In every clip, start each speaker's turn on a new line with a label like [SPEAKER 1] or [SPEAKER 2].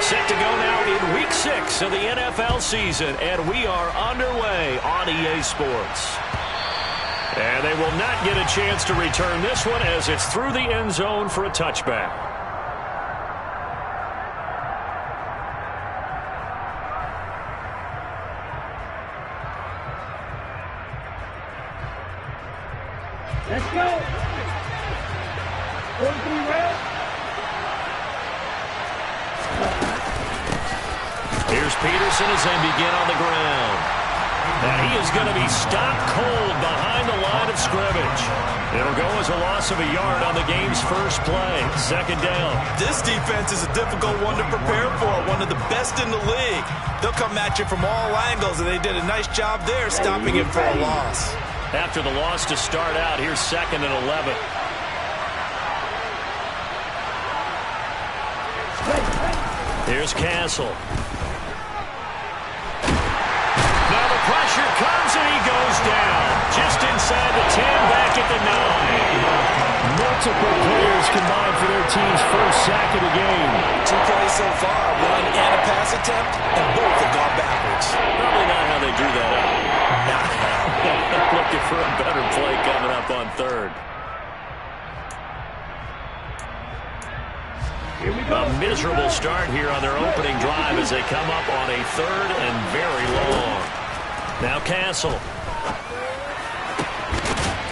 [SPEAKER 1] Set to go now in Week 6 of the NFL season, and we are underway on EA Sports. And they will not get a chance to return this one as it's through the end zone for a touchback.
[SPEAKER 2] Let's go. 43 red.
[SPEAKER 1] Here's Peterson as they begin on the ground. And he is going to be stopped cold behind the line of scrimmage. It'll go as a loss of a yard on the game's first play. Second down.
[SPEAKER 3] This defense is a difficult one to prepare for, one of the best in the league. They'll come at you from all angles, and they did a nice job there stopping it for a loss.
[SPEAKER 1] After the loss to start out, here's 2nd and 11. Here's Castle. Now the pressure comes and he goes down. Just inside the 10, back at the 9. Multiple players combined for their team's first sack of the game.
[SPEAKER 3] 2 plays so far, run and a pass attempt, and both have gone backwards.
[SPEAKER 1] Probably not how they drew that up.
[SPEAKER 3] Not how.
[SPEAKER 1] Looking for a better play coming up on 3rd. A miserable start here on their opening drive as they come up on a 3rd and very long. Now Castle.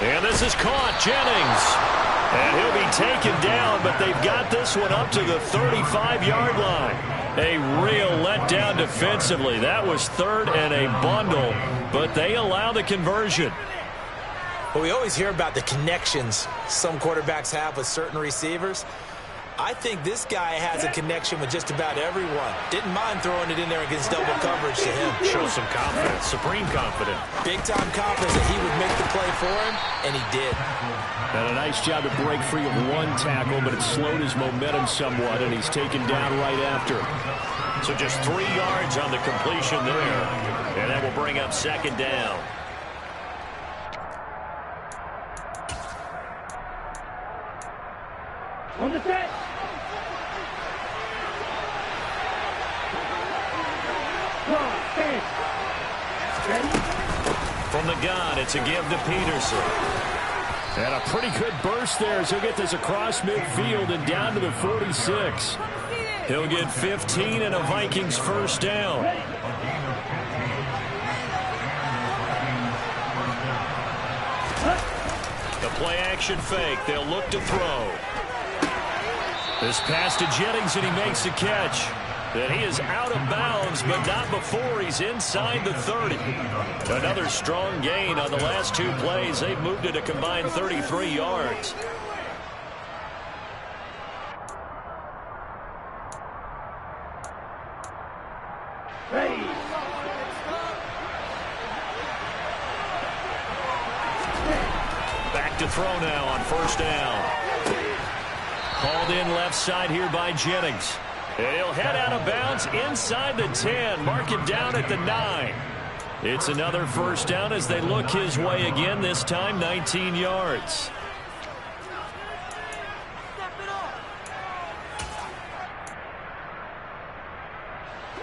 [SPEAKER 1] And this is caught. Jennings. And he'll be taken down, but they've got this one up to the 35-yard line. A real letdown defensively. That was 3rd and a bundle, but they allow the conversion.
[SPEAKER 3] Well, we always hear about the connections some quarterbacks have with certain receivers. I think this guy has a connection with just about everyone. Didn't mind throwing it in there against double coverage to him.
[SPEAKER 1] Shows some confidence, supreme confidence.
[SPEAKER 3] Big-time confidence that he would make the play for him, and he did.
[SPEAKER 1] And a nice job to break free of one tackle, but it slowed his momentum somewhat, and he's taken down right after. So just 3 yards on the completion there, and that will bring up 2nd down.
[SPEAKER 2] On the set.
[SPEAKER 1] From the gun, it's a give to Peterson. And a pretty good burst there as he'll get this across midfield and down to the 46. He'll get 15 and a Vikings first down. The play action fake. They'll look to throw. This pass to Jennings, and he makes the catch. And he is out of bounds, but not before he's inside the 30. Another strong gain on the last 2 plays. They've moved it a combined 33 yards.
[SPEAKER 2] Ready.
[SPEAKER 1] Back to throw now on first down. Called in left side here by Jennings. And he'll head out of bounds inside the 10. Mark it down at the 9. It's another first down as they look his way again, this time 19 yards.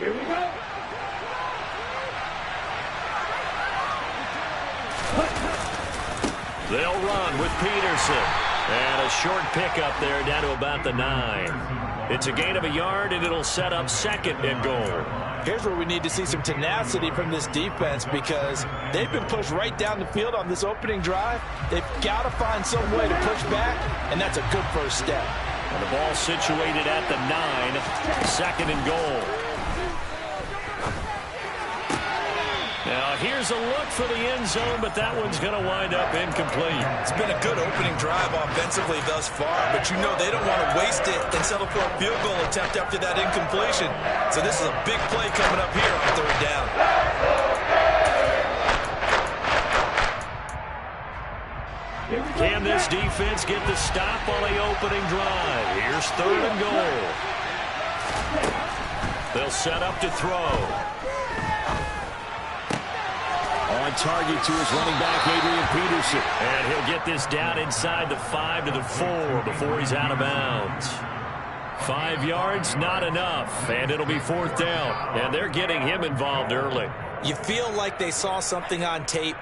[SPEAKER 2] Here we go.
[SPEAKER 1] They'll run with Peterson. And a short pickup there down to about the 9. It's a gain of a yard, and it'll set up 2nd and goal.
[SPEAKER 3] Here's where we need to see some tenacity from this defense because they've been pushed right down the field on this opening drive. They've got to find some way to push back, and that's a good first step.
[SPEAKER 1] And the ball situated at the 9, 2nd and goal. Now here's a look for the end zone, but that one's going to wind up incomplete.
[SPEAKER 3] It's been a good opening drive offensively thus far, but you know they don't want to waste it and settle for a field goal attempt after that incompletion. So this is a big play coming up here on 3rd down.
[SPEAKER 1] Can this defense get the stop on the opening drive? Here's 3rd and goal. They'll set up to throw. On target to his running back, Adrian Peterson. And he'll get this down inside the 5 to the 4 before he's out of bounds. 5 yards, not enough, and it'll be 4th down. And they're getting him involved early.
[SPEAKER 3] You feel like they saw something on tape,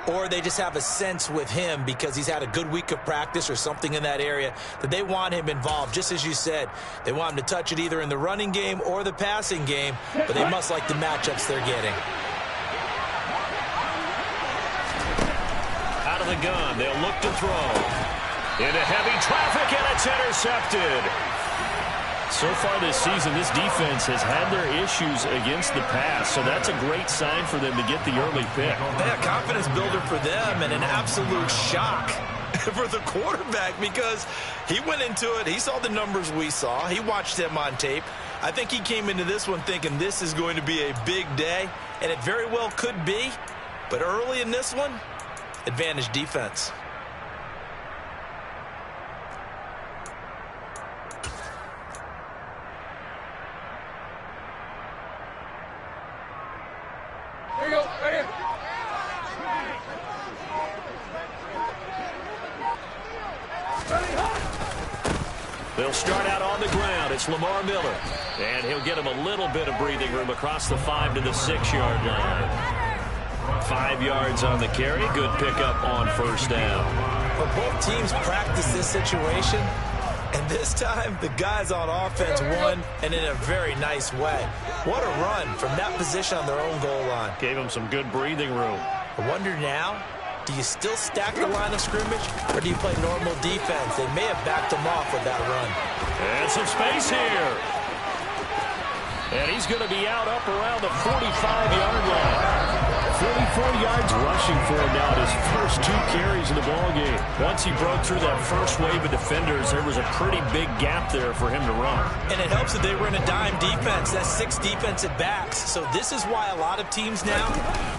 [SPEAKER 3] or they just have a sense with him because he's had a good week of practice or something in that area that they want him involved. Just as you said, they want him to touch it either in the running game or the passing game, but they must like the matchups they're getting.
[SPEAKER 1] Out of the gun, they'll look to throw. Into heavy traffic, and it's intercepted. So far this season, this defense has had their issues against the pass, so that's a great sign for them to get the early pick.
[SPEAKER 3] Yeah, confidence builder for them and an absolute shock for the quarterback because he went into it. He saw the numbers we saw. He watched them on tape. I think he came into this one thinking this is going to be a big day, and it very well could be. But early in this one, advantage defense.
[SPEAKER 2] Here you go, right here.
[SPEAKER 1] They'll start out on the ground. It's Lamar Miller. And he'll get him a little bit of breathing room across the 5 to the 6-yard line. 5 yards on the carry. Good pickup on 1st down.
[SPEAKER 3] But both teams practice this situation, and this time the guys on offense won, and in a very nice way. What a run from that position on their own goal line.
[SPEAKER 1] Gave him some good breathing room.
[SPEAKER 3] I wonder now, do you still stack the line of scrimmage, or do you play normal defense? They may have backed them off with that run.
[SPEAKER 1] And some space here. And he's going to be out up around the 45-yard line. 44 yards rushing for him now at his first 2 carries in the ballgame. Once he broke through that first wave of defenders, there was a pretty big gap there for him to run.
[SPEAKER 3] And it helps that they were in a dime defense. That's 6 defensive backs. So this is why a lot of teams now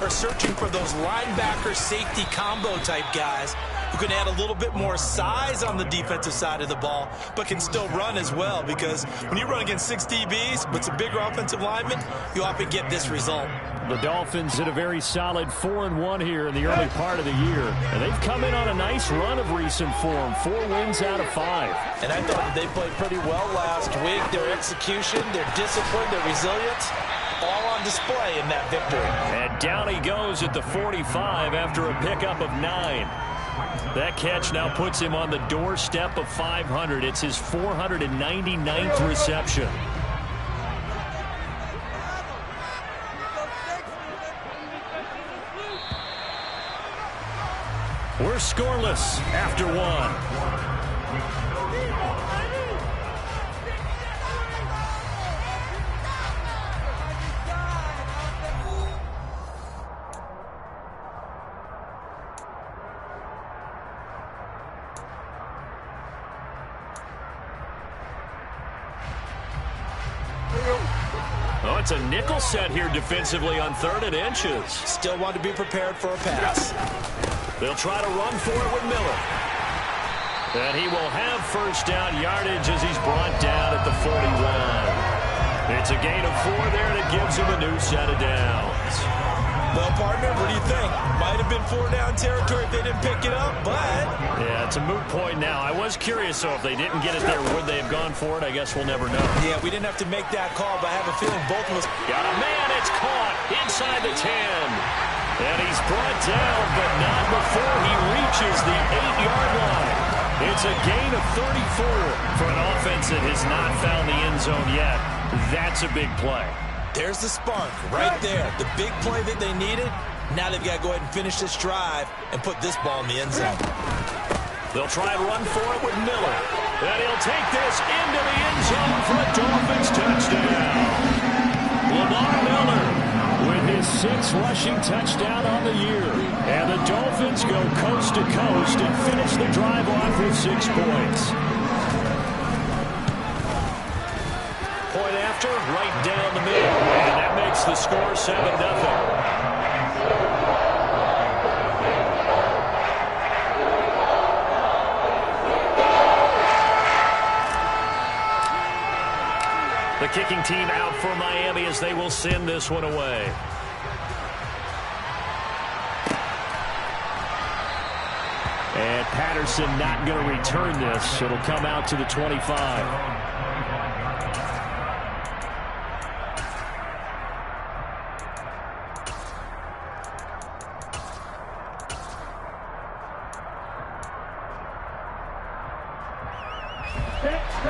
[SPEAKER 3] are searching for those linebacker safety combo type guys who can add a little bit more size on the defensive side of the ball, but can still run as well, because when you run against 6 DBs with some bigger offensive linemen, you often get this result.
[SPEAKER 1] The Dolphins hit a very solid 4-1 here in the early part of the year. And they've come in on a nice run of recent form. 4 wins out of 5.
[SPEAKER 3] And I thought that they played pretty well last week. Their execution, their discipline, their resilience, all on display in that victory.
[SPEAKER 1] And down he goes at the 45 after a pickup of 9. That catch now puts him on the doorstep of 500. It's his 499th reception. We're scoreless after 1. Oh, it's a nickel set here defensively on 3rd and inches.
[SPEAKER 3] Still want to be prepared for a pass.
[SPEAKER 1] They'll try to run for it with Miller. And he will have 1st down yardage as he's brought down at the 41. It's a gain of 4 there, and it gives him a new set of downs.
[SPEAKER 3] Well, partner, what do you think? Might have been 4-down territory if they didn't pick it up, but...
[SPEAKER 1] Yeah, it's a moot point now. I was curious, so if they didn't get it there, would they have gone for it? I guess we'll never know.
[SPEAKER 3] Yeah, we didn't have to make that call, but I have a feeling both of us...
[SPEAKER 1] Got a man, it's caught inside the 10. And he's brought down, but not before he reaches the 8-yard line. It's a gain of 34 for an offense that has not found the end zone yet. That's a big play.
[SPEAKER 3] There's the spark right there. The big play that they needed. Now they've got to go ahead and finish this drive and put this ball in the end zone.
[SPEAKER 1] They'll try and run for it with Miller. And he'll take this into the end zone for a Dolphins touchdown. Lamar Miller with his 6th rushing touchdown on the year. And the Dolphins go coast to coast and finish the drive off with 6 points. Point after, right down the middle. And that makes the score 7-0. The kicking team out for Miami as they will send this one away. And Patterson not going to return this. It'll come out to the 25.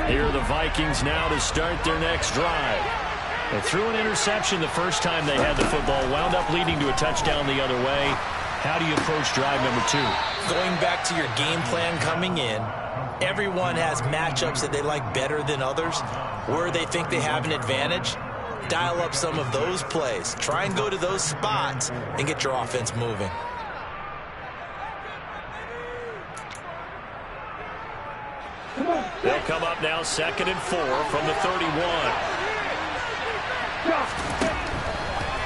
[SPEAKER 1] Here are the Vikings now to start their next drive. They threw an interception the first time they had the football, wound up leading to a touchdown the other way. How do you approach drive number 2?
[SPEAKER 3] Going back to your game plan coming in, everyone has matchups that they like better than others, where they think they have an advantage. Dial up some of those plays. Try and go to those spots and get your offense moving.
[SPEAKER 1] They'll come up now 2nd and 4 from the 31.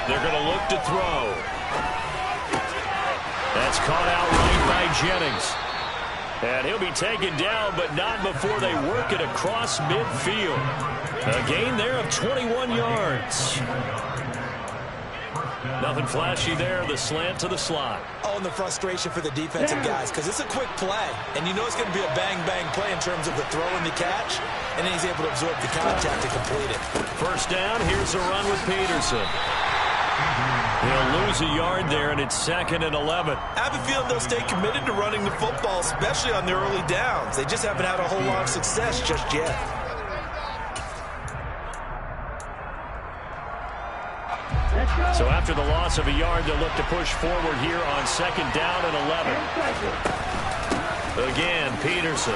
[SPEAKER 1] They're going to look to throw. That's caught out right by Jennings. And he'll be taken down, but not before they work it across midfield. A gain there of 21 yards. Nothing flashy there. The slant to the slot.
[SPEAKER 3] Oh, and the frustration for the defensive guys, because it's a quick play, and you know it's going to be a bang-bang play in terms of the throw and the catch, and then he's able to absorb the contact to complete it.
[SPEAKER 1] First down, here's a run with Peterson. He'll lose a yard there, and it's 2nd and 11.
[SPEAKER 3] I have a feeling they'll stay committed to running the football, especially on their early downs. They just haven't had a whole lot of success just yet.
[SPEAKER 1] So after the loss of a yard, they'll look to push forward here on 2nd down and 11. Again, Peterson.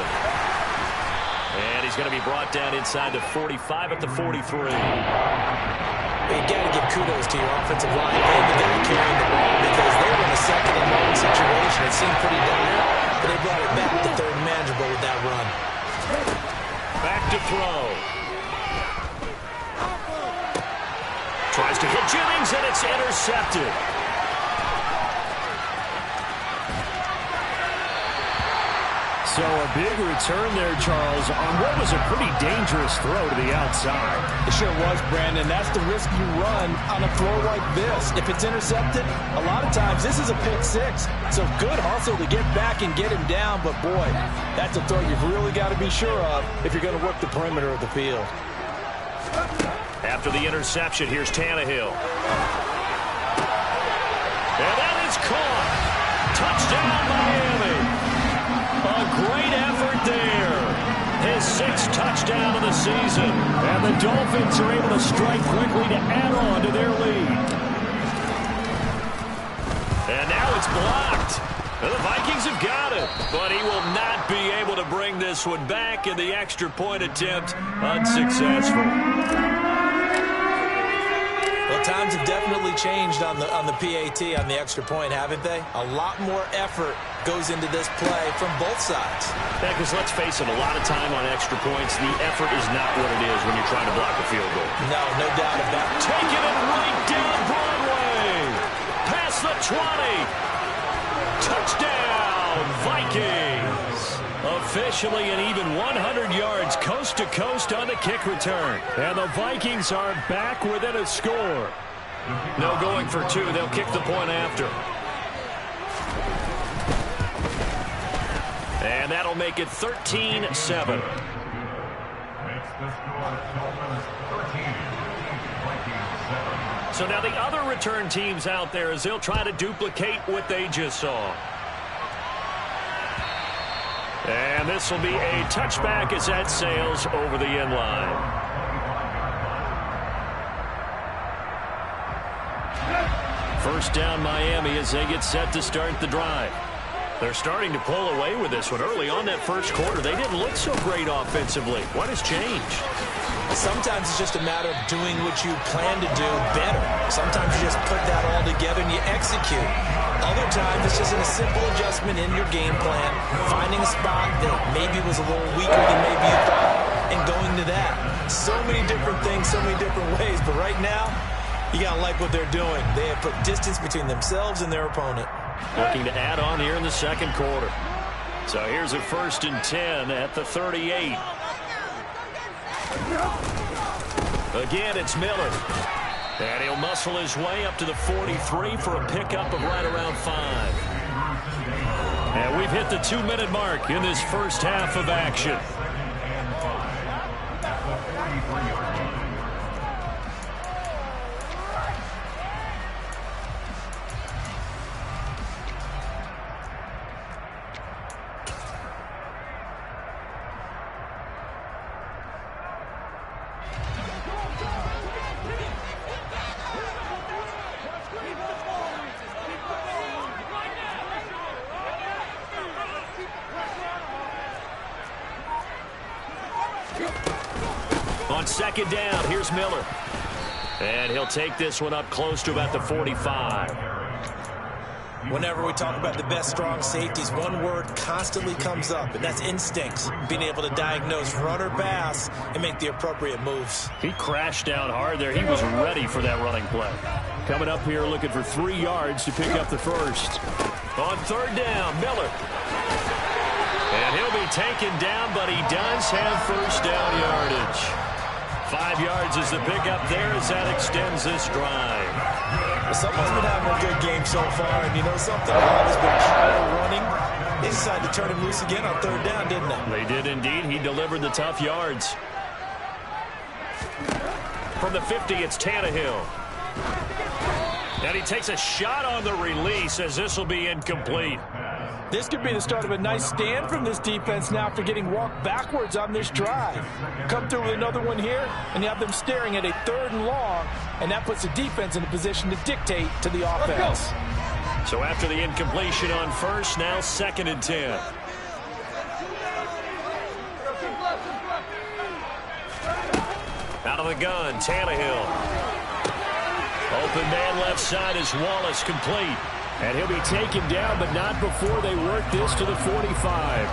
[SPEAKER 1] And he's going to be brought down inside the 45 at the 43.
[SPEAKER 3] You got to give kudos to your offensive line and the guy carrying the ball, because they were in a 2nd and 1 situation. It seemed pretty dire, but they brought it back to 3rd and manageable with that run.
[SPEAKER 1] Back to throw. Tries to hit Jennings, and it's intercepted. So a big return there, Charles, on what was a pretty dangerous throw to the outside.
[SPEAKER 4] It sure was, Brandon. That's the risk you run on a throw like this. If it's intercepted, a lot of times this is a pick 6. So good hustle to get back and get him down. But, boy, that's a throw you've really got to be sure of if you're going to work the perimeter of the field.
[SPEAKER 1] After the interception, here's Tannehill. And that is caught. Touchdown, Miami. A great effort there. His 6th touchdown of the season. And the Dolphins are able to strike quickly to add on to their lead. And now it's blocked. And the Vikings have got it. But he will not be able to bring this one back, in the extra point attempt unsuccessful.
[SPEAKER 3] Well, times have definitely changed on the PAT, on the extra point, haven't they? A lot more effort goes into this play from both sides.
[SPEAKER 1] Yeah, because let's face it, a lot of time on extra points, the effort is not what it is when you're trying to block a field goal.
[SPEAKER 3] No doubt about it.
[SPEAKER 1] Taking it right down Broadway. Past the 20. Touchdown, Vikings. Officially an even 100 yards coast to coast on the kick return. And the Vikings are back within a score. No going for 2. They'll kick the point after. And that'll make it 13-7. So now the other return teams out there, as they'll try to duplicate what they just saw. And this will be a touchback as that sails over the end line. First down Miami as they get set to start the drive. They're starting to pull away with this one. Early on that first quarter, they didn't look so great offensively. What has changed?
[SPEAKER 3] Sometimes it's just a matter of doing what you plan to do better. Sometimes you just put that all together and you execute. Other times it's just a simple adjustment in your game plan, finding a spot that maybe was a little weaker than maybe you thought, and going to that. So many different things, so many different ways, but right now, you got to like what they're doing. They have put distance between themselves and their opponent.
[SPEAKER 1] Looking to add on here in the second quarter. So here's a 1st and 10 at the 38. Again, it's Miller. And he'll muscle his way up to the 43 for a pickup of right around 5. And we've hit the 2-minute mark in this first half of action. On second down, here's Miller. And he'll take this one up close to about the 45.
[SPEAKER 3] Whenever we talk about the best strong safeties, one word constantly comes up, and that's instincts. Being able to diagnose run or pass and make the appropriate moves.
[SPEAKER 1] He crashed down hard there. He was ready for that running play. Coming up here looking for 3 yards to pick up the first. On third down, Miller. And he'll be taken down, but he does have first down yardage. 5 yards is the pickup there as that extends this drive.
[SPEAKER 3] Someone's been having a good game so far, and you know something? Has been power running. They decided to turn him loose again on third down, didn't they?
[SPEAKER 1] They did indeed. He delivered the tough yards. From the 50, it's Tannehill. And he takes a shot on the release as this will be incomplete.
[SPEAKER 4] This could be the start of a nice stand from this defense now after getting walked backwards on this drive. Come through with another one here, and you have them staring at a 3rd and long, and that puts the defense in a position to dictate to the offense.
[SPEAKER 1] So after the incompletion on first, now 2nd and 10. Out of the gun, Tannehill. Open man left side is Wallace, complete. And he'll be taken down, but not before they work this to the 45.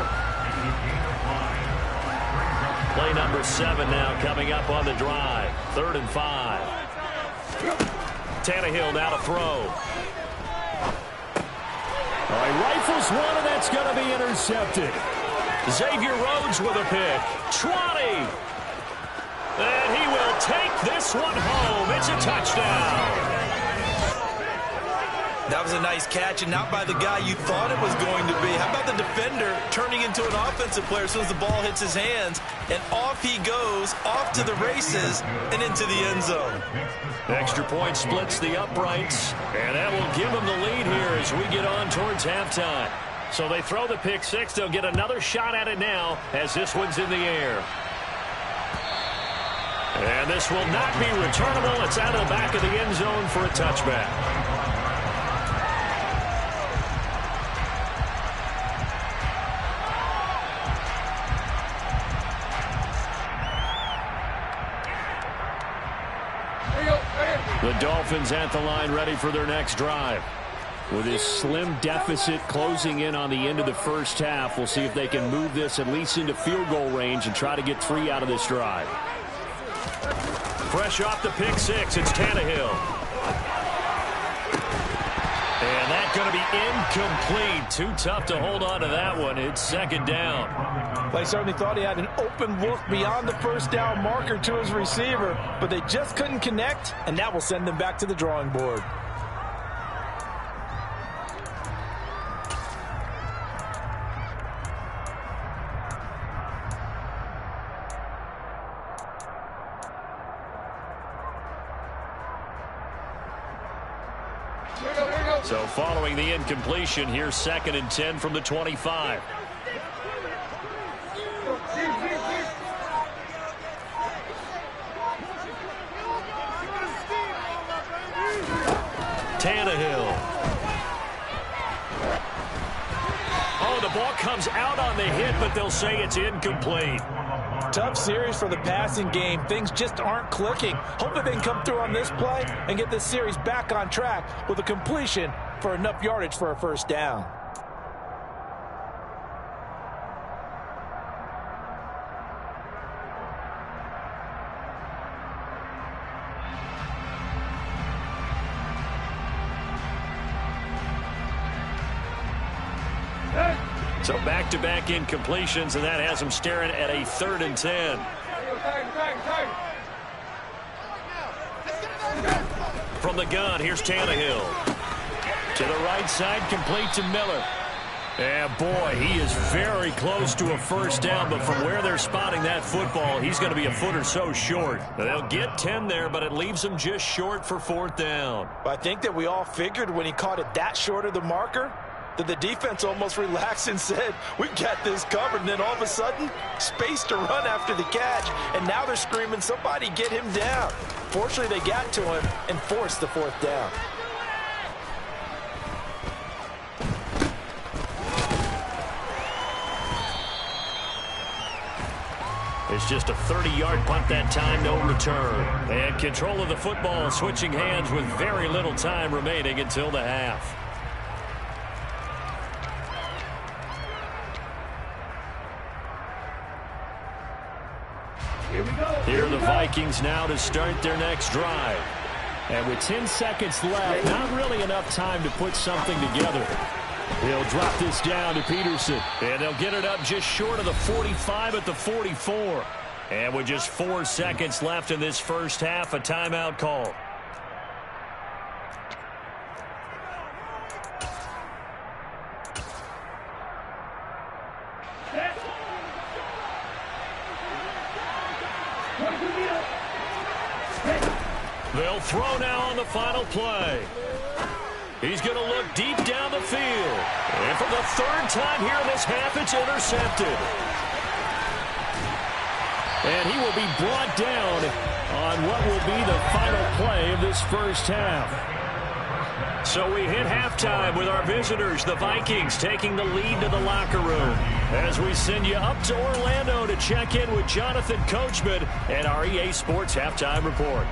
[SPEAKER 1] Play number 7 now coming up on the drive. 3rd and 5. Tannehill now to throw. All right, rifles one, and that's going to be intercepted. Xavier Rhodes with a pick. 20. And he will take this one home. It's a touchdown.
[SPEAKER 3] That was a nice catch, and not by the guy you thought it was going to be. How about the defender turning into an offensive player as soon as the ball hits his hands, and off he goes, off to the races, and into the end zone.
[SPEAKER 1] The extra point splits the uprights, and that will give them the lead here as we get on towards halftime. So they throw the pick 6. They'll get another shot at it now as this one's in the air. And this will not be returnable. It's out of the back of the end zone for a touchback. The Dolphins at the line ready for their next drive. With this slim deficit closing in on the end of the first half, we'll see if they can move this at least into field goal range and try to get 3 out of this drive. Fresh off the pick 6, it's Tannehill. And that's going to be incomplete. Too tough to hold on to that one. It's 2nd down.
[SPEAKER 4] They certainly thought he had an open look beyond the first down marker to his receiver, but they just couldn't connect, and that will send them back to the drawing board.
[SPEAKER 1] So following the incompletion, here's 2nd and 10 from the 25. Tannehill. Oh, the ball comes out on the hit, but they'll say it's incomplete.
[SPEAKER 4] Tough series for the passing game. Things just aren't clicking. Hopefully they can come through on this play and get this series back on track with a completion for enough yardage for a first down.
[SPEAKER 1] So back-to-back incompletions, and that has them staring at a 3rd and 10. From the gun, here's Tannehill. To the right side, complete to Miller. And boy, he is very close to a first down, but from where they're spotting that football, he's going to be a foot or so short. They'll get 10 there, but it leaves them just short for 4th down.
[SPEAKER 4] I think that we all figured when he caught it that short of the marker, that the defense almost relaxed and said, we got this covered. And then all of a sudden, space to run after the catch. And now they're screaming, somebody get him down. Fortunately, they got to him and forced the 4th down.
[SPEAKER 1] As was just a 30-yard punt that time, no return. And control of the football switching hands with very little time remaining until the half. Here are the Vikings now to start their next drive. And with 10 seconds left, not really enough time to put something together. He'll drop this down to Peterson. And they'll get it up just short of the 45 at the 44. And with just 4 seconds left in this first half, a timeout call. They'll throw now on the final play. He's going to look deep down the field. And for the third time here in this half, it's intercepted. And he will be brought down on what will be the final play of this first half. So we hit halftime with our visitors, the Vikings, taking the lead to the locker room. As we send you up to Orlando to check in with Jonathan Coachman and our EA Sports Halftime Report.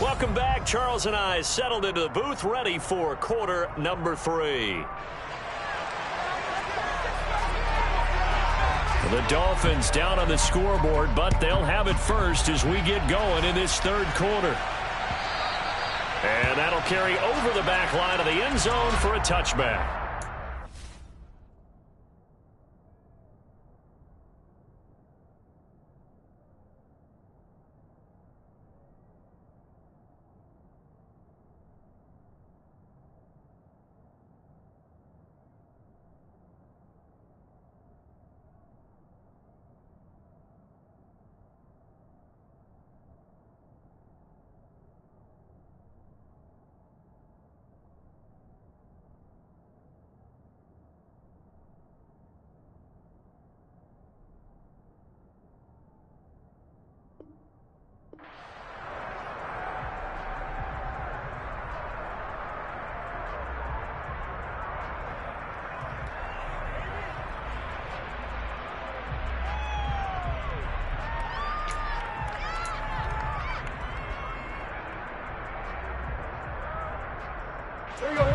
[SPEAKER 1] Welcome back. Charles and I settled into the booth, ready for quarter number 3. The Dolphins down on the scoreboard, but they'll have it first as we get going in this third quarter. And that'll carry over the back line of the end zone for a touchback.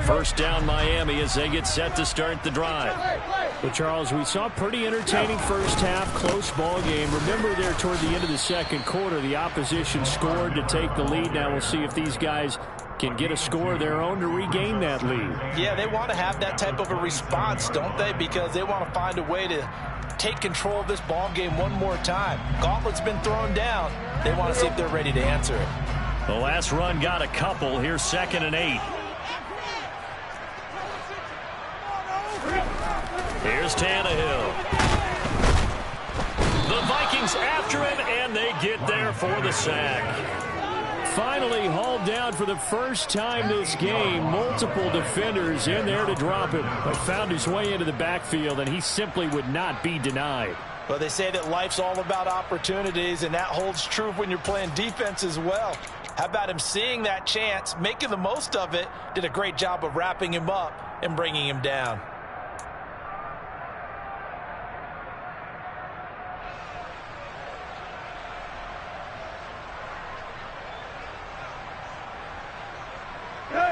[SPEAKER 1] First down Miami as they get set to start the drive.
[SPEAKER 2] Well, Charles, we saw a pretty entertaining first half, close ball game. Remember there toward the end of the second quarter, the opposition scored to take the lead. Now we'll see if these guys can get a score of their own to regain that lead.
[SPEAKER 4] Yeah, they want to have that type of a response, don't they? Because they want to find a way to take control of this ball game one more time. Gauntlet's been thrown down. They want to see if they're ready to answer it.
[SPEAKER 1] The last run got a couple. Here's 2nd and 8. Here's Tannehill. The Vikings after him, and they get there for the sack.
[SPEAKER 2] Finally hauled down for the first time this game. Multiple defenders in there to drop him, but found his way into the backfield, and he simply would not be denied.
[SPEAKER 4] Well, they say that life's all about opportunities, and that holds true when you're playing defense as well. How about him seeing that chance, making the most of it, did a great job of wrapping him up and bringing him down.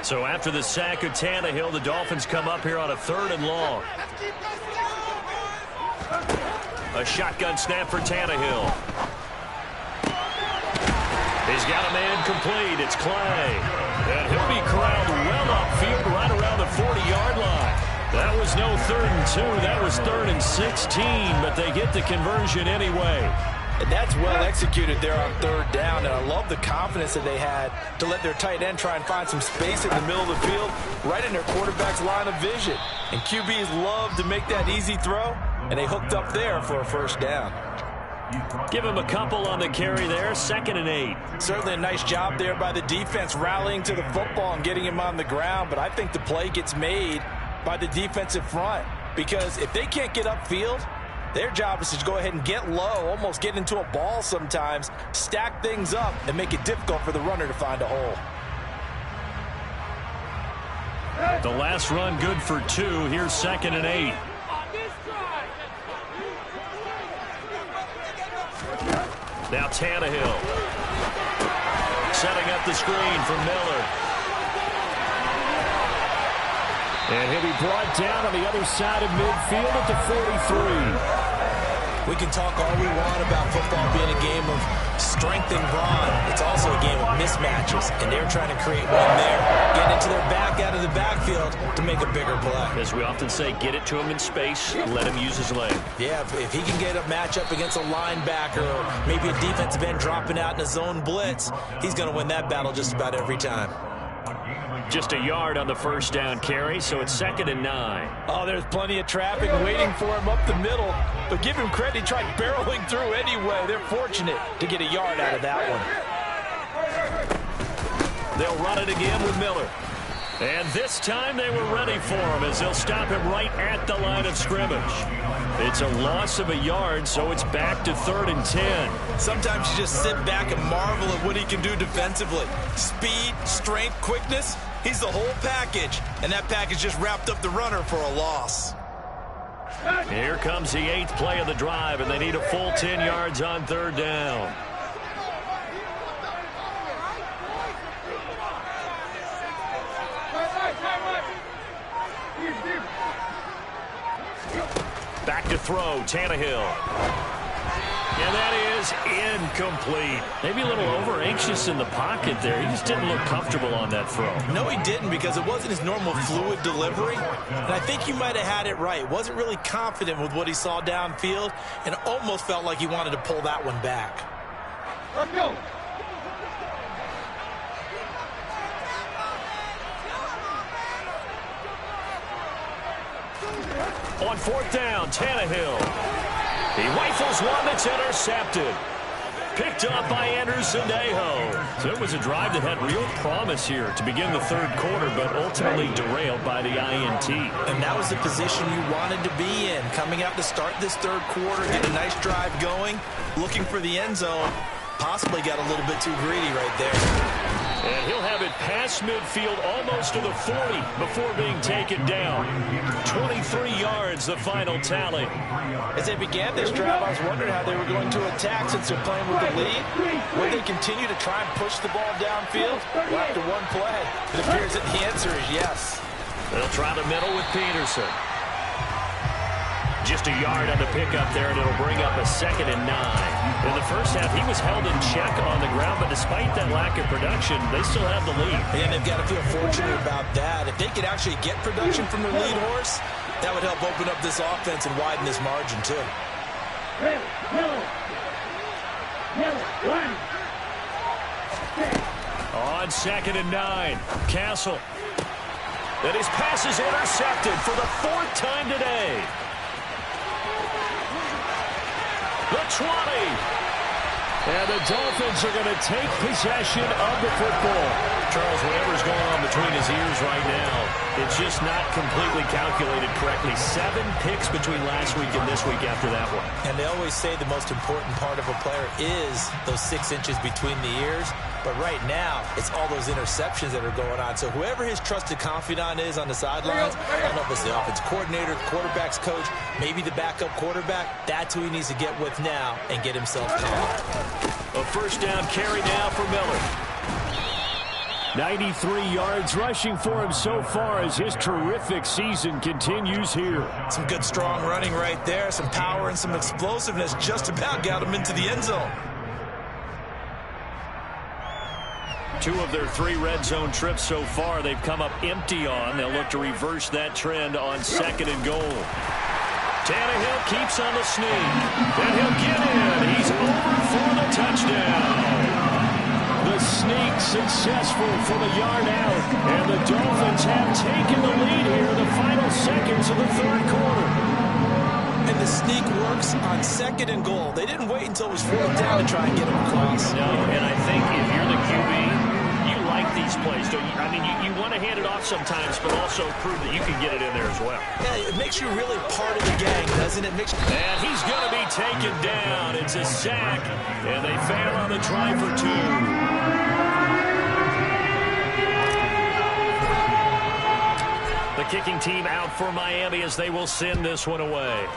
[SPEAKER 1] So after the sack of Tannehill, the Dolphins come up here on a 3rd and long. A shotgun snap for Tannehill. He's got a man complete. It's Clay. And he'll be corralled well upfield right around the 40-yard line. That was no 3rd and 2. That was 3rd and 16, but they get the conversion anyway.
[SPEAKER 4] And that's well executed there on 3rd down, and I love the confidence that they had to let their tight end try and find some space in the middle of the field, right in their quarterback's line of vision. And QBs love to make that easy throw, and they hooked up there for a 1st down.
[SPEAKER 1] Give him a couple on the carry there, 2nd and 8.
[SPEAKER 4] Certainly a nice job there by the defense rallying to the football and getting him on the ground, but I think the play gets made by the defensive front, because if they can't get upfield, their job is to go ahead and get low, almost get into a ball sometimes, stack things up, and make it difficult for the runner to find a hole.
[SPEAKER 1] The last run good for 2. Here's 2nd and 8. Now Tannehill. Setting up the screen for Miller.
[SPEAKER 2] And he'll be brought down on the other side of midfield at the 43.
[SPEAKER 3] We can talk all we want about football being a game of strength and brawn. It's also a game of mismatches, and they're trying to create one there, getting into their back out of the backfield to make a bigger play.
[SPEAKER 1] As we often say, get it to him in space, let him use his leg.
[SPEAKER 3] Yeah, if he can get a matchup against a linebacker or maybe a defensive end dropping out in a zone blitz, he's going to win that battle just about every time.
[SPEAKER 1] Just a yard on the first down carry, so it's 2nd and 9.
[SPEAKER 4] Oh, there's plenty of traffic waiting for him up the middle. But give him credit, he tried barreling through anyway. They're fortunate to get a yard out of that one.
[SPEAKER 1] They'll run it again with Miller. And this time they were ready for him as they'll stop him right at the line of scrimmage. It's a loss of a yard, so it's back to 3rd and 10.
[SPEAKER 3] Sometimes you just sit back and marvel at what he can do defensively. Speed, strength, quickness, he's the whole package. And that package just wrapped up the runner for a loss.
[SPEAKER 1] Here comes the 8th play of the drive, and they need a full 10 yards on 3rd down. Back to throw, Tannehill. And that is incomplete.
[SPEAKER 2] Maybe a little over-anxious in the pocket there. He just didn't look comfortable on that throw.
[SPEAKER 3] No, he didn't, because it wasn't his normal fluid delivery. And I think he might have had it right. Wasn't really confident with what he saw downfield and almost felt like he wanted to pull that one back.
[SPEAKER 5] Let's go.
[SPEAKER 1] On 4th down, Tannehill. He rifles one that's intercepted. Picked up by Anderson-Aho. So it was a drive that had real promise here to begin the 3rd quarter, but ultimately derailed by the INT.
[SPEAKER 3] And that was the position you wanted to be in. Coming out to start this 3rd quarter, get a nice drive going, looking for the end zone. Possibly got a little bit too greedy right there.
[SPEAKER 1] And he'll have it past midfield almost to the 40 before being taken down. 23 yards, the final tally.
[SPEAKER 4] As they began this drive, I was wondering how they were going to attack since they're playing with the lead. Would they continue to try and push the ball downfield? Well, after one play, it appears that the answer is yes.
[SPEAKER 1] They'll try the middle with Peterson. Just a yard on the pickup there, and it'll bring up a 2nd and 9. In the first half, he was held in check on the ground, but despite that lack of production, they still have the lead.
[SPEAKER 3] And they've got to feel fortunate about that. If they could actually get production from their lead horse, that would help open up this offense and widen this margin, too.
[SPEAKER 1] On 2nd and 9, Castle. And his pass is intercepted for the 4th time today. The 20.
[SPEAKER 2] And the Dolphins are going to take possession of the football.
[SPEAKER 1] Charles, whatever's going on between his ears right now, it's just not completely calculated correctly. 7 picks between last week and this week after that one.
[SPEAKER 3] And they always say the most important part of a player is those 6 inches between the ears. But right now, it's all those interceptions that are going on. So whoever his trusted confidant is on the sidelines, I don't know if it's the offense coordinator, the quarterback's coach, maybe the backup quarterback, that's who he needs to get with now and get himself calm.
[SPEAKER 1] A 1st down carry now for Miller.
[SPEAKER 2] 93 yards rushing for him so far as his terrific season continues here.
[SPEAKER 3] Some good strong running right there, some power and some explosiveness just about got him into the end zone.
[SPEAKER 1] 2 of their 3 red zone trips so far they've come up empty on. They'll look to reverse that trend on 2nd and goal. Tannehill keeps on the sneak. And he'll get in. He's over for the touchdown.
[SPEAKER 2] The sneak successful for the yard out. And the Dolphins have taken the lead here in the final seconds of the 3rd quarter.
[SPEAKER 3] And the sneak works on 2nd and goal. They didn't wait until it was 4th down to try and get him across.
[SPEAKER 1] No, and I think if you're the QB, you like these plays, don't you? I mean, you want to hand it off sometimes, but also prove that you can get it in there as well.
[SPEAKER 3] Yeah, it makes you really part of the gang, doesn't it?
[SPEAKER 1] And he's going to be taken down. It's a sack, and they fail on the try for 2. kicking team out for Miami as they will send this one away.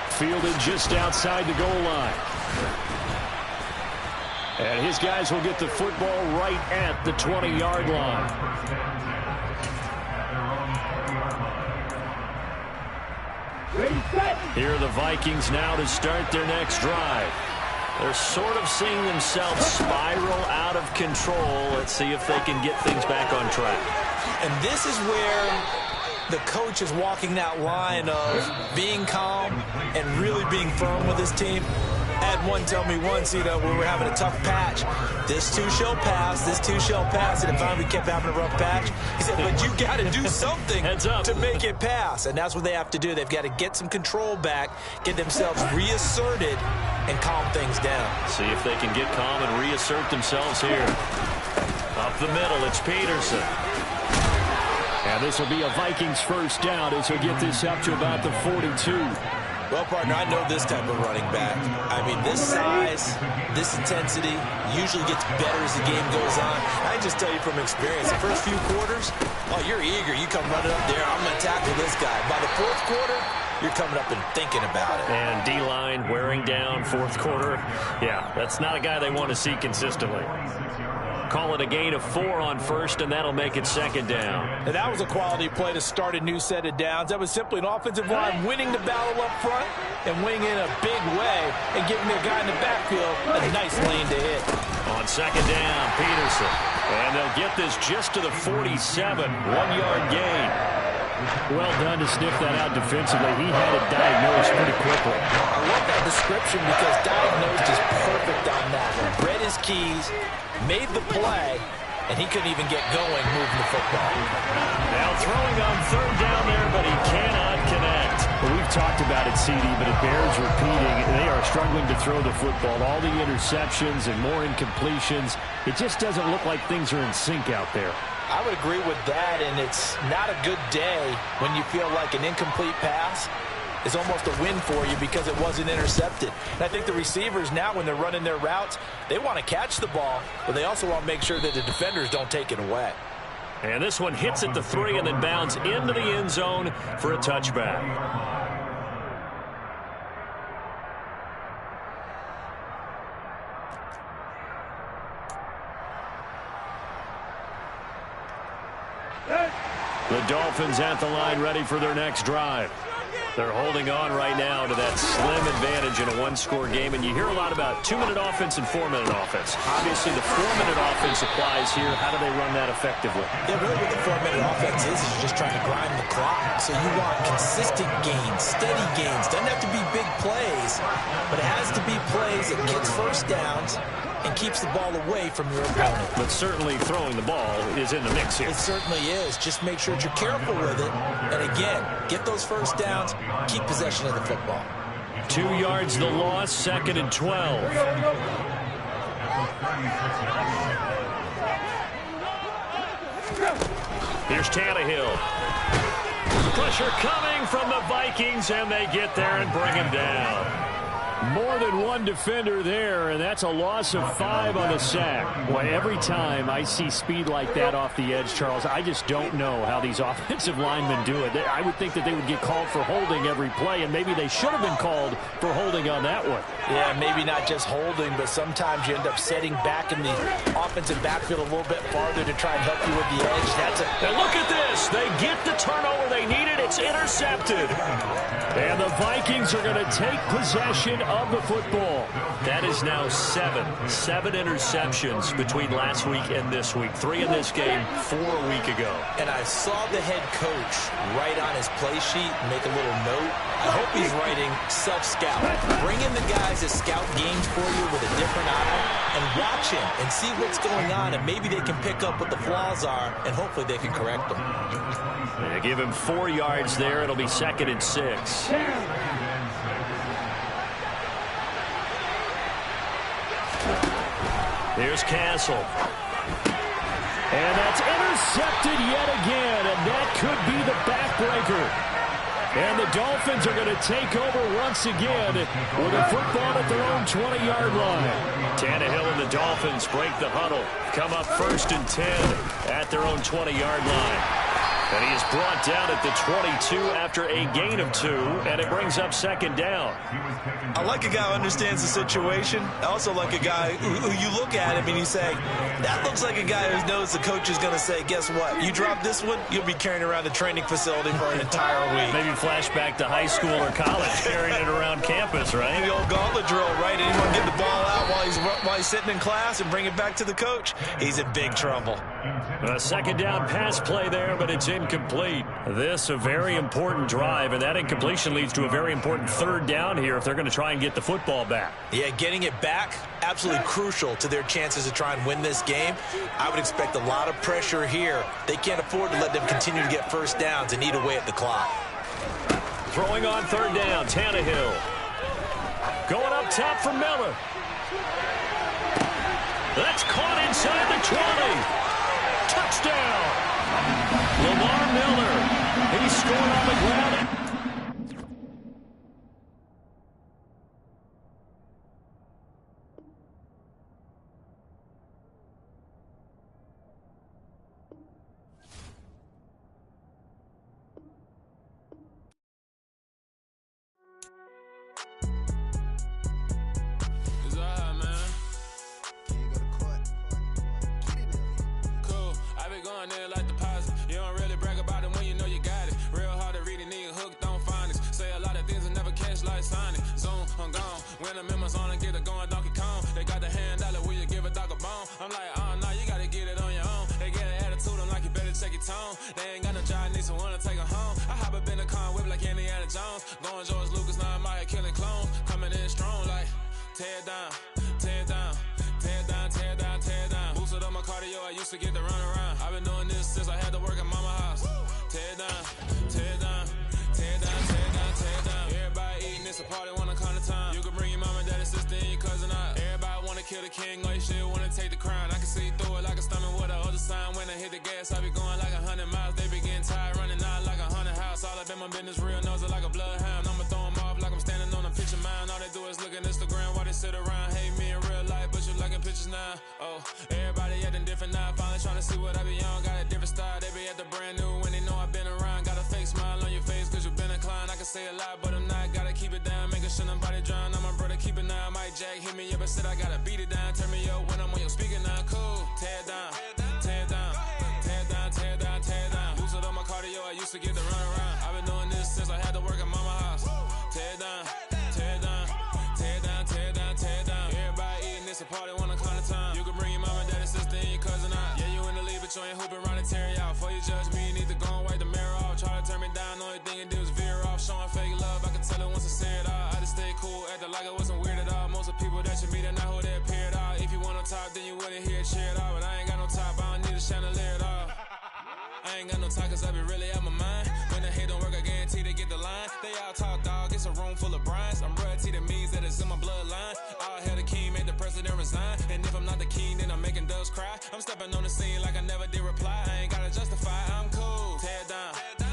[SPEAKER 2] Fielded just outside the goal line. And his guys will get the football right at the 20-yard line. Here are the Vikings now to start their next drive. They're sort of seeing themselves spiral out of control. Let's see if they can get things back on track.
[SPEAKER 3] And this is where the coach is walking that line of being calm and really being firm with his team. I had one tell me once, when we're having a tough patch, this too shall pass, this too shall pass. And finally we kept having a rough patch. He said, but you got to do something to make it pass. And that's what they have to do. They've got to get some control back, get themselves reasserted, and calm things down.
[SPEAKER 1] See if they can get calm and reassert themselves here. Up the middle, it's Peterson.
[SPEAKER 2] And this will be a Vikings first down as he'll get this up to about the 42.
[SPEAKER 3] Well, partner, I know this type of running back. I mean, this size, this intensity usually gets better as the game goes on. I just tell you from experience, the first few quarters, oh, you're eager. You come running up there, I'm going to tackle this guy. By the fourth quarter, you're coming up and thinking about it.
[SPEAKER 1] And D-line wearing down fourth quarter. Yeah, that's not a guy they want to see consistently. Call it a gain of 4 on first, and that'll make it second down.
[SPEAKER 4] And that was a quality play to start a new set of downs. That was simply an offensive line winning the battle up front and winning in a big way and giving their guy in the backfield a nice lane to hit.
[SPEAKER 1] On second down, Peterson. And they'll get this just to the 47, 1-yard gain.
[SPEAKER 2] Well done to sniff that out defensively. He had it diagnosed pretty quickly.
[SPEAKER 3] I love that description because diagnosed is perfect on that one. Read his keys, made the play, and he couldn't even get going moving the football.
[SPEAKER 1] Now throwing on third down there, but he cannot connect.
[SPEAKER 2] Well, we've talked about it, CD, but it bears repeating. They are struggling to throw the football. All the interceptions and more incompletions. It just doesn't look like things are in sync out there.
[SPEAKER 4] I would agree with that, and it's not a good day when you feel like an incomplete pass is almost a win for you because it wasn't intercepted. And I think the receivers now, when they're running their routes, they want to catch the ball, but they also want to make sure that the defenders don't take it away.
[SPEAKER 1] And this one hits at the 3 and then bounds into the end zone for a touchback. The Dolphins at the line ready for their next drive. They're holding on right now to that slim advantage in a one-score game, and you hear a lot about 2-minute offense and 4-minute offense. Obviously, the 4-minute offense applies here. How do they run that effectively?
[SPEAKER 3] Yeah, really what the 4-minute offense is you're just trying to grind the clock. So you want consistent gains, steady gains. Doesn't have to be big plays, but it has to be plays that gets first downs and keeps the ball away from your opponent.
[SPEAKER 1] But certainly throwing the ball is in the mix here.
[SPEAKER 3] It certainly is. Just make sure that you're careful with it. And again, get those first downs, keep possession of the football.
[SPEAKER 1] 2 yards the loss, 2nd and 12. Here's Tannehill. Pressure coming from the Vikings, and they get there and bring him down.
[SPEAKER 2] More than one defender there, and that's a loss of 5 on the sack. Boy, every time I see speed like that off the edge, Charles, I just don't know how these offensive linemen do it. I would think that they would get called for holding every play, and maybe they should have been called for holding on that one.
[SPEAKER 4] Yeah, maybe not just holding, but sometimes you end up setting back in the offensive backfield a little bit farther to try and help you with the edge.
[SPEAKER 1] Now look at this. They get the turnover they needed. It's intercepted.
[SPEAKER 2] And the Vikings are going to take possession of the football.
[SPEAKER 1] That is now 7 interceptions between last week and this week. 3 in this game, 4 a week ago.
[SPEAKER 3] And I saw the head coach write on his play sheet, make a little note. I hope he's writing self-scout. Bring in the guys that scout games for you with a different eye and watch him and see what's going on, and maybe they can pick up what the flaws are, and hopefully they can correct them.
[SPEAKER 1] They give him 4 yards there. It'll be 2nd and 6. Here's Castle. And that's intercepted yet again, and that could be the backbreaker.
[SPEAKER 2] And the Dolphins are going to take over once again with a football at their own 20-yard line.
[SPEAKER 1] Tannehill and the Dolphins break the huddle. Come up 1st and 10 at their own 20-yard line. And he is brought down at the 22 after a gain of 2, and it brings up 2nd down.
[SPEAKER 3] I like a guy who understands the situation. I also like a guy who you look at him and you say, that looks like a guy who knows the coach is going to say, guess what? You drop this one, you'll be carrying around the training facility for an entire week.
[SPEAKER 1] Maybe flashback to high school or college, carrying it around campus, right?
[SPEAKER 3] The old gauntlet drill, right? Anyone get the ball out while he's sitting in class and bring it back to the coach? He's in big trouble.
[SPEAKER 1] A 2nd down pass play there, but it's incomplete. This a very important drive, and that incompletion leads to a very important 3rd down here if they're going to try and get the football back.
[SPEAKER 3] Yeah, getting it back, absolutely crucial to their chances to try and win this game. I would expect a lot of pressure here. They can't afford to let them continue to get 1st downs and eat away at the clock.
[SPEAKER 1] Throwing on 3rd down, Tannehill. Going up top for Miller. That's caught inside the 20. Touchdown! Lamar Miller. He scored on the ground.
[SPEAKER 5] Like deposit. You don't really brag about it when you know you got it. Real hard to read a nigga hooked on phonics. Say a lot of things and never catch like Sonic. Zoom, I'm gone. When I'm in my zone and get it going Donkey Kong. They got the hand dollar, will you give a dog a bone? I'm like, oh no, you gotta get it on your own. They get an attitude, I'm like, you better check your tone. They ain't got no job, need someone to take her home. I hop up in the car, whip like Indiana Jones. Going George Lucas, now I'm out here killing clones. Coming in strong like, tear down, tear down, tear down, tear down, tear down. Boosted up my cardio, I used to get to run around. I've been doing this since I had to work at mama house. Tear down, tear down, tear down, tear down, tear down. Everybody eating, it's a party, wanna come to time. You can bring your mama, daddy, sister, and your cousin out. Everybody wanna kill the king, or you shit wanna take the crown. I can see through it like a stomach with a other sign. When I hit the gas, I be going like 100 miles. They be getting tired, running out like 100 house. All up in my business, real nose like a bloodhound. I'ma throw them off like I'm standing on a picture mound. All they do is look at Instagram while they sit around. Hate me in real life, but you liking pictures now. Oh, everybody acting different now. Finally trying to see what I be on. Got a different style, they be at the brand new when they know I've been around. Got a fake smile on your face cause you been inclined. I can say a lot, but I'm not. Gotta keep it down, making sure nobody drown. I'm my brother, keep it now. Mike Jack hit me up and said I gotta beat it down. Turn me up when I'm on your speaker now. Cool, tear down, tear down, tear down, tear down, tear down. Boosted up my cardio, I used to get to run around. I've been doing this since I had to work at mama house. Tear down, tear down, tear down, tear down, tear down. Everybody eating, it's a party, wanna come to time. You can bring your mama, daddy, sister, and your cousin out. Yeah, you in the league, but you ain't hooping around and tearing out. Before you judge me, you need to go and wipe the mirror off. Try to turn me down, only thing it did was veer off. Showing fake love, I can tell it once I say it all. I just stay cool, acting like it wasn't weird at all. Most of the people that you meet are not who they appear at all. If you want on top, then you wouldn't hear it cheer at all. But I ain't got no top, I don't need a chandelier at all. I ain't got no time cause I be really out my mind. When the hate don't work, I guarantee they get the line. They all talk dog, it's a room full of brinds. I'm royalty, that means that it's in my bloodline. All hell the king, made the president resign. And if I'm not the king, then I'm making doves cry. I'm stepping on the scene like I never did reply. I ain't gotta justify, I'm cool. Tear down,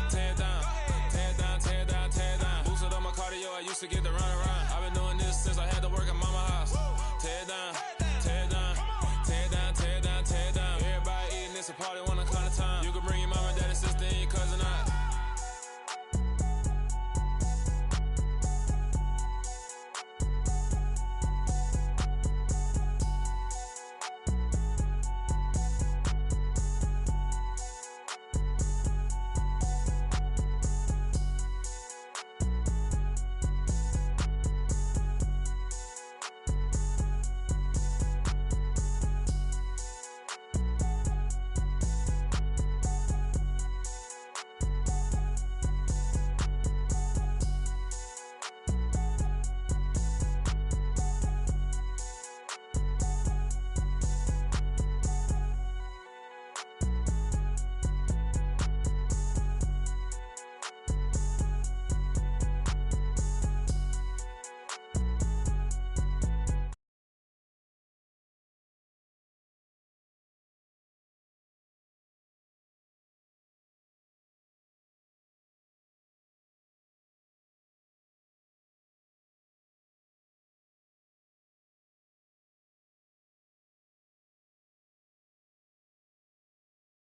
[SPEAKER 5] tear down, tear down, tear down, tear down. Boosted up my cardio, I used to get to run around. I've been doing this since I had to work at mama house. Tear down, tear down, tear down, tear down, tear down. Everybody eating, it's a party,